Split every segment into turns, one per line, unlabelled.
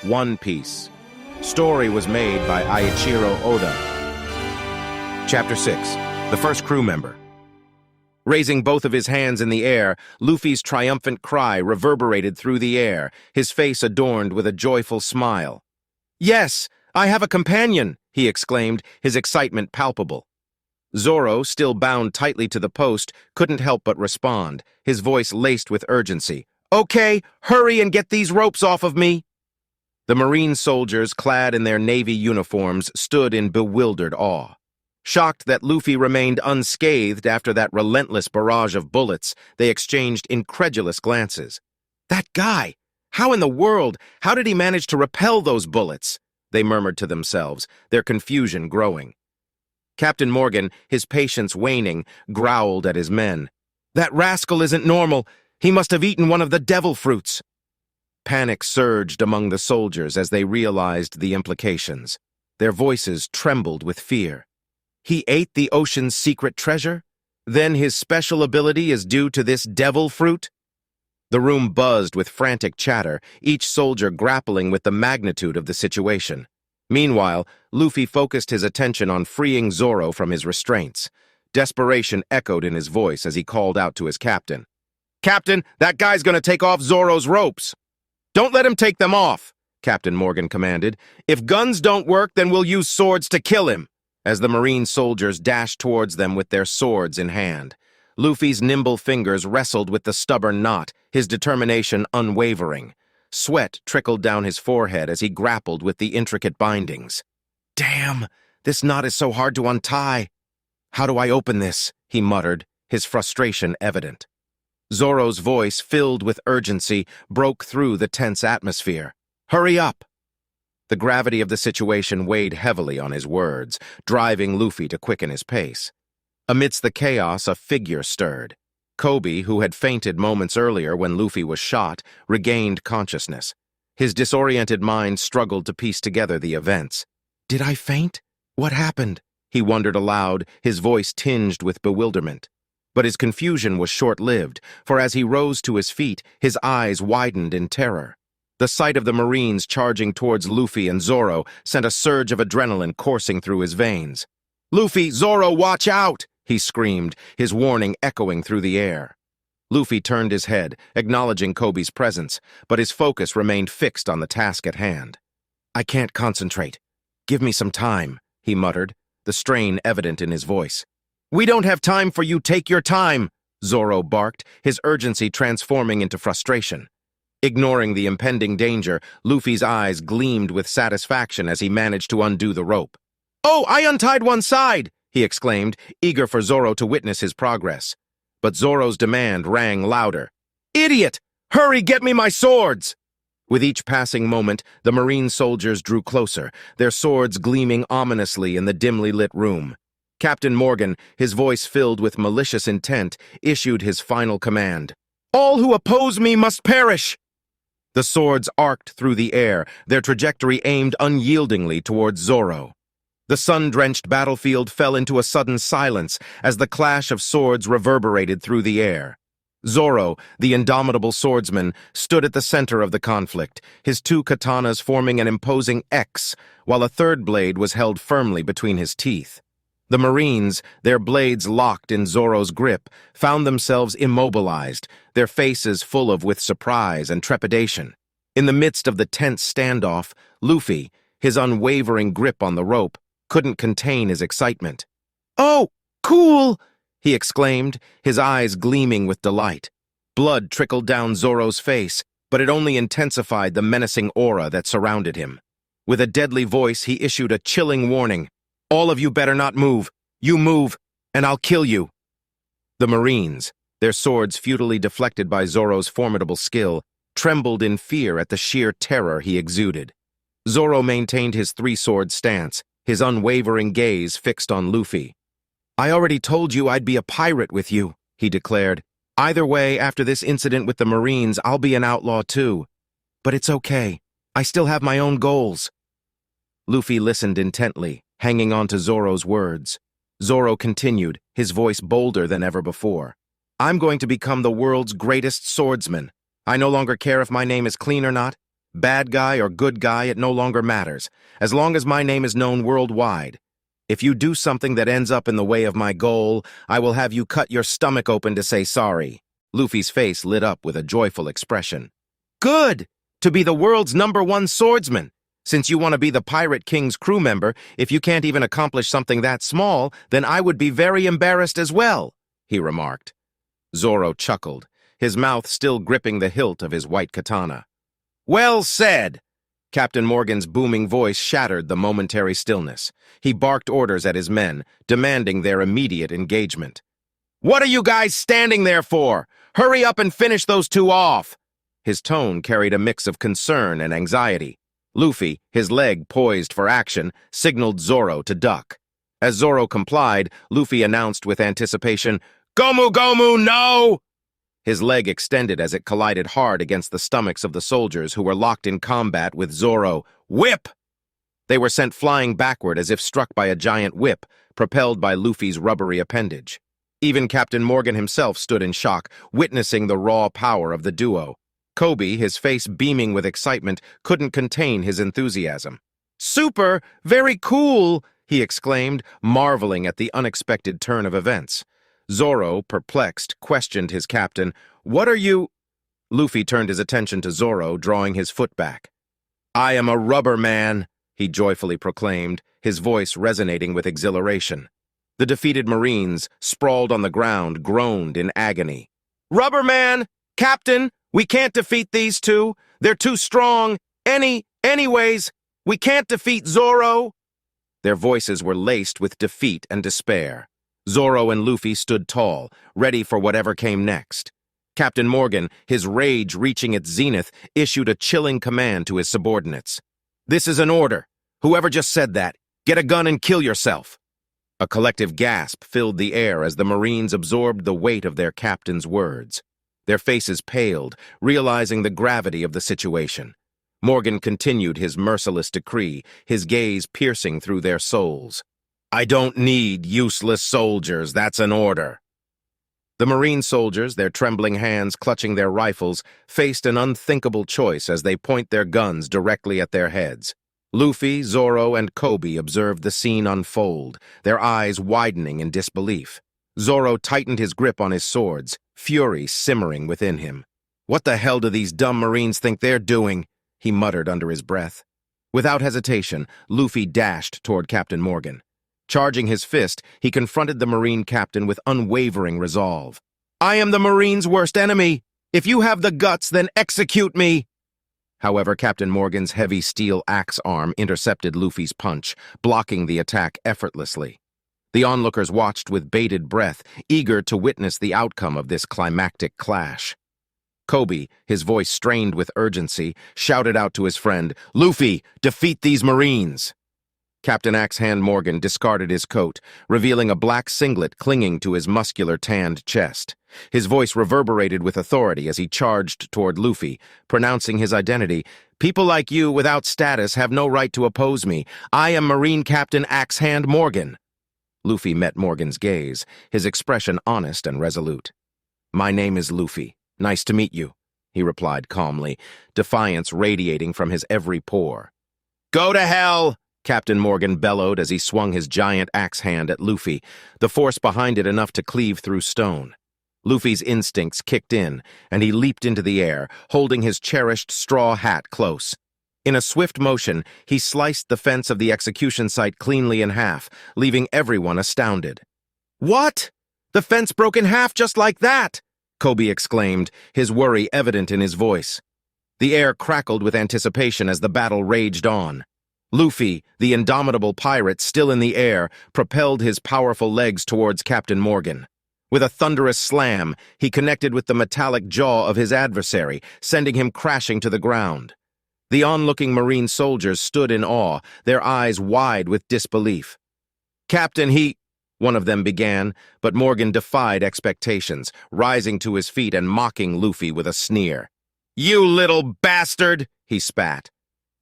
One Piece. Story was made by Eiichiro Oda. Chapter 6. The First Crew Member. Raising both of his hands in the air, Luffy's triumphant cry reverberated through the air, his face adorned with a joyful smile. "Yes, I have a companion!" he exclaimed, his excitement palpable. Zoro, still bound tightly to the post, couldn't help but respond, his voice laced with urgency. "Okay, hurry and get these ropes off of me!" The Marine soldiers, clad in their Navy uniforms, stood in bewildered awe. Shocked that Luffy remained unscathed after that relentless barrage of bullets, they exchanged incredulous glances. "That guy! How in the world? How did he manage to repel those bullets?" they murmured to themselves, their confusion growing. Captain Morgan, his patience waning, growled at his men. "That rascal isn't normal. He must have eaten one of the devil fruits." Panic surged among the soldiers as they realized the implications. Their voices trembled with fear. He ate the ocean's secret treasure? Then his special ability is due to this devil fruit? The room buzzed with frantic chatter, each soldier grappling with the magnitude of the situation. Meanwhile, Luffy focused his attention on freeing Zoro from his restraints. Desperation echoed in his voice as he called out to his captain. "Captain, that guy's gonna take off Zoro's ropes!" "Don't let him take them off," Captain Morgan commanded. "If guns don't work, then we'll use swords to kill him," as the Marine soldiers dashed towards them with their swords in hand. Luffy's nimble fingers wrestled with the stubborn knot, his determination unwavering. Sweat trickled down his forehead as he grappled with the intricate bindings. "Damn, this knot is so hard to untie. How do I open this?" he muttered, his frustration evident. Zoro's voice, filled with urgency, broke through the tense atmosphere. "Hurry up!" The gravity of the situation weighed heavily on his words, driving Luffy to quicken his pace. Amidst the chaos, a figure stirred. Kobe, who had fainted moments earlier when Luffy was shot, regained consciousness. His disoriented mind struggled to piece together the events. "Did I faint? What happened?" he wondered aloud, his voice tinged with bewilderment. But his confusion was short-lived, for as he rose to his feet, his eyes widened in terror. The sight of the Marines charging towards Luffy and Zoro sent a surge of adrenaline coursing through his veins. "Luffy, Zoro, watch out!" he screamed, his warning echoing through the air. Luffy turned his head, acknowledging Kobe's presence, but his focus remained fixed on the task at hand. "I can't concentrate. Give me some time," he muttered, the strain evident in his voice. "We don't have time for you, take your time," Zoro barked, his urgency transforming into frustration. Ignoring the impending danger, Luffy's eyes gleamed with satisfaction as he managed to undo the rope. "Oh, I untied one side!" he exclaimed, eager for Zoro to witness his progress. But Zoro's demand rang louder. "Idiot! Hurry, get me my swords!" With each passing moment, the Marine soldiers drew closer, their swords gleaming ominously in the dimly lit room. Captain Morgan, his voice filled with malicious intent, issued his final command. "All who oppose me must perish!" The swords arced through the air, their trajectory aimed unyieldingly towards Zoro. The sun-drenched battlefield fell into a sudden silence as the clash of swords reverberated through the air. Zoro, the indomitable swordsman, stood at the center of the conflict, his two katanas forming an imposing X, while a third blade was held firmly between his teeth. The Marines, their blades locked in Zoro's grip, found themselves immobilized, their faces full of with surprise and trepidation. In the midst of the tense standoff, Luffy, his unwavering grip on the rope, couldn't contain his excitement. "Oh, cool!" he exclaimed, his eyes gleaming with delight. Blood trickled down Zoro's face, but it only intensified the menacing aura that surrounded him. With a deadly voice, he issued a chilling warning. "All of you better not move. You move, and I'll kill you." The Marines, their swords futilely deflected by Zoro's formidable skill, trembled in fear at the sheer terror he exuded. Zoro maintained his three-sword stance, his unwavering gaze fixed on Luffy. "I already told you I'd be a pirate with you," he declared. "Either way, after this incident with the Marines, I'll be an outlaw too. But it's okay. I still have my own goals." Luffy listened intently, hanging on to Zoro's words. Zoro continued, his voice bolder than ever before. "I'm going to become the world's greatest swordsman. I no longer care if my name is clean or not. Bad guy or good guy, it no longer matters, as long as my name is known worldwide. If you do something that ends up in the way of my goal, I will have you cut your stomach open to say sorry." Luffy's face lit up with a joyful expression. "Good! To be the world's #1 swordsman! Since you want to be the Pirate King's crew member, if you can't even accomplish something that small, then I would be very embarrassed as well," he remarked. Zoro chuckled, his mouth still gripping the hilt of his white katana. "Well said!" Captain Morgan's booming voice shattered the momentary stillness. He barked orders at his men, demanding their immediate engagement. "What are you guys standing there for? Hurry up and finish those two off!" His tone carried a mix of concern and anxiety. Luffy, his leg poised for action, signaled Zoro to duck. As Zoro complied, Luffy announced with anticipation, "Gomu Gomu, no!" His leg extended as it collided hard against the stomachs of the soldiers who were locked in combat with Zoro. "Whip!" They were sent flying backward as if struck by a giant whip, propelled by Luffy's rubbery appendage. Even Captain Morgan himself stood in shock, witnessing the raw power of the duo. Kobe, his face beaming with excitement, couldn't contain his enthusiasm. "Super! Very cool!" he exclaimed, marveling at the unexpected turn of events. Zoro, perplexed, questioned his captain. "What are you—" Luffy turned his attention to Zoro, drawing his foot back. "I am a rubber man," he joyfully proclaimed, his voice resonating with exhilaration. The defeated Marines, sprawled on the ground, groaned in agony. "Rubber man! Captain! We can't defeat these two! They're too strong! Anyways, we can't defeat Zoro!" Their voices were laced with defeat and despair. Zoro and Luffy stood tall, ready for whatever came next. Captain Morgan, his rage reaching its zenith, issued a chilling command to his subordinates. "This is an order. Whoever just said that, get a gun and kill yourself." A collective gasp filled the air as the Marines absorbed the weight of their captain's words. Their faces paled, realizing the gravity of the situation. Morgan continued his merciless decree, his gaze piercing through their souls. "I don't need useless soldiers, that's an order." The Marine soldiers, their trembling hands clutching their rifles, faced an unthinkable choice as they point their guns directly at their heads. Luffy, Zoro, and Kobe observed the scene unfold, their eyes widening in disbelief. Zoro tightened his grip on his swords, fury simmering within him. "What the hell do these dumb Marines think they're doing?" he muttered under his breath. Without hesitation, Luffy dashed toward Captain Morgan. Charging his fist, he confronted the Marine captain with unwavering resolve. "I am the Marines' worst enemy. If you have the guts, then execute me." However, Captain Morgan's heavy steel axe arm intercepted Luffy's punch, blocking the attack effortlessly. The onlookers watched with bated breath, eager to witness the outcome of this climactic clash. Kobe, his voice strained with urgency, shouted out to his friend, "Luffy, defeat these Marines!" Captain Axe-Hand Morgan discarded his coat, revealing a black singlet clinging to his muscular tanned chest. His voice reverberated with authority as he charged toward Luffy, pronouncing his identity. "People like you without status have no right to oppose me. I am Marine Captain Axe-Hand Morgan." Luffy met Morgan's gaze, his expression honest and resolute. "My name is Luffy. Nice to meet you," he replied calmly, defiance radiating from his every pore. "Go to hell!" Captain Morgan bellowed as he swung his giant axe hand at Luffy, the force behind it enough to cleave through stone. Luffy's instincts kicked in, and he leaped into the air, holding his cherished straw hat close. In a swift motion, he sliced the fence of the execution site cleanly in half, leaving everyone astounded. "What? The fence broke in half just like that!" Kobe exclaimed, his worry evident in his voice. The air crackled with anticipation as the battle raged on. Luffy, the indomitable pirate still in the air, propelled his powerful legs towards Captain Morgan. With a thunderous slam, he connected with the metallic jaw of his adversary, sending him crashing to the ground. The onlooking Marine soldiers stood in awe, their eyes wide with disbelief. "Captain, one of them began, but Morgan defied expectations, rising to his feet and mocking Luffy with a sneer. "You little bastard!" he spat.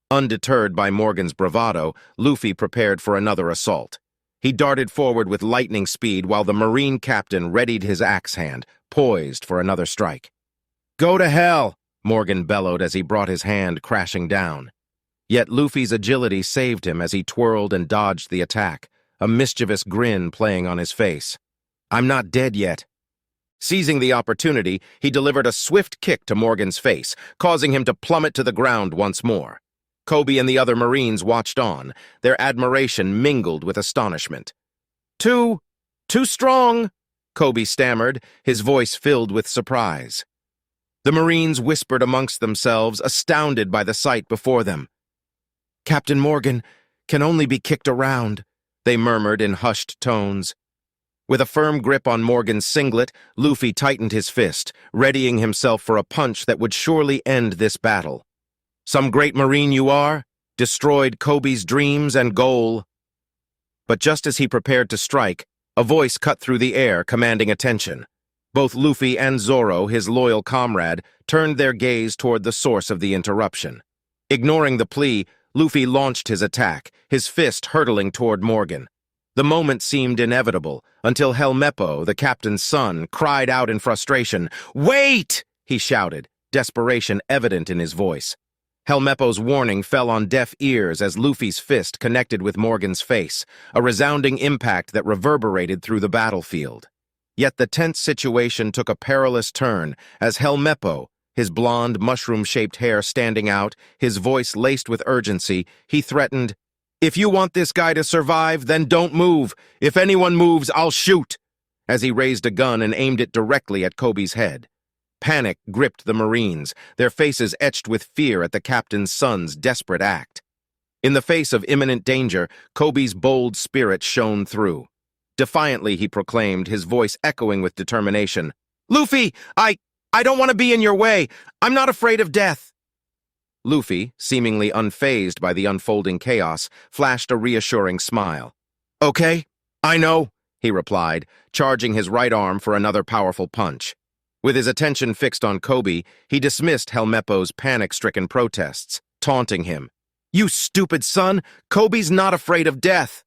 Undeterred by Morgan's bravado, Luffy prepared for another assault. He darted forward with lightning speed while the Marine captain readied his axe hand, poised for another strike. "Go to hell!" Morgan bellowed as he brought his hand crashing down. Yet Luffy's agility saved him as he twirled and dodged the attack, a mischievous grin playing on his face. "I'm not dead yet." Seizing the opportunity, he delivered a swift kick to Morgan's face, causing him to plummet to the ground once more. Koby and the other Marines watched on, their admiration mingled with astonishment. Too strong," Koby stammered, his voice filled with surprise. The Marines whispered amongst themselves, astounded by the sight before them. "Captain Morgan can only be kicked around," they murmured in hushed tones. With a firm grip on Morgan's singlet, Luffy tightened his fist, readying himself for a punch that would surely end this battle. "Some great Marine you are, destroyed Koby's dreams and goal." But just as he prepared to strike, a voice cut through the air, commanding attention. Both Luffy and Zoro, his loyal comrade, turned their gaze toward the source of the interruption. Ignoring the plea, Luffy launched his attack, his fist hurtling toward Morgan. The moment seemed inevitable, until Helmeppo, the captain's son, cried out in frustration. "Wait!" he shouted, desperation evident in his voice. Helmeppo's warning fell on deaf ears as Luffy's fist connected with Morgan's face, a resounding impact that reverberated through the battlefield. Yet the tense situation took a perilous turn as Helmeppo, his blonde, mushroom-shaped hair standing out, his voice laced with urgency, he threatened, "If you want this guy to survive, then don't move. If anyone moves, I'll shoot," as he raised a gun and aimed it directly at Koby's head. Panic gripped the Marines, their faces etched with fear at the captain's son's desperate act. In the face of imminent danger, Koby's bold spirit shone through. Defiantly, he proclaimed, his voice echoing with determination, "Luffy, I don't want to be in your way. I'm not afraid of death." Luffy, seemingly unfazed by the unfolding chaos, flashed a reassuring smile. "Okay, I know," he replied, charging his right arm for another powerful punch. With his attention fixed on Koby, he dismissed Helmeppo's panic-stricken protests, taunting him. "You stupid son! Koby's not afraid of death!"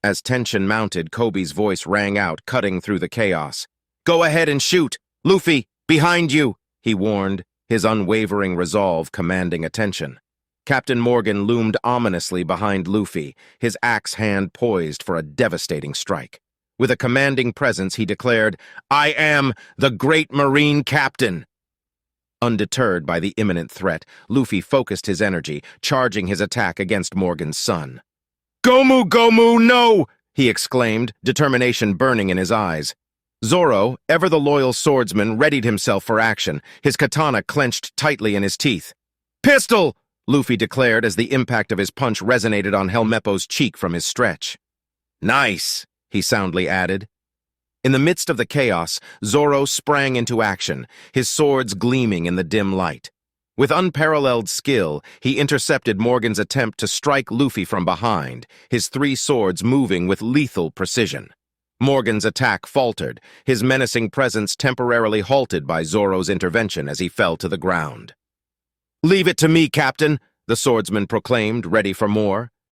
As tension mounted, Koby's voice rang out, cutting through the chaos. "Go ahead and shoot! Luffy, behind you!" he warned, his unwavering resolve commanding attention. Captain Morgan loomed ominously behind Luffy, his axe hand poised for a devastating strike. With a commanding presence, he declared, "I am the Great Marine Captain!" Undeterred by the imminent threat, Luffy focused his energy, charging his attack against Morgan's son. "Gomu, Gomu, no!" he exclaimed, determination burning in his eyes. Zoro, ever the loyal swordsman, readied himself for action, his katana clenched tightly in his teeth. "Pistol!" Luffy declared as the impact of his punch resonated on Helmeppo's cheek from his stretch. "Nice!" he soundly added. In the midst of the chaos, Zoro sprang into action, his swords gleaming in the dim light. With unparalleled skill, he intercepted Morgan's attempt to strike Luffy from behind, his three swords moving with lethal precision. Morgan's attack faltered, his menacing presence temporarily halted by Zoro's intervention as he fell to the ground. "Leave it to me, Captain," the swordsman proclaimed, ready for more.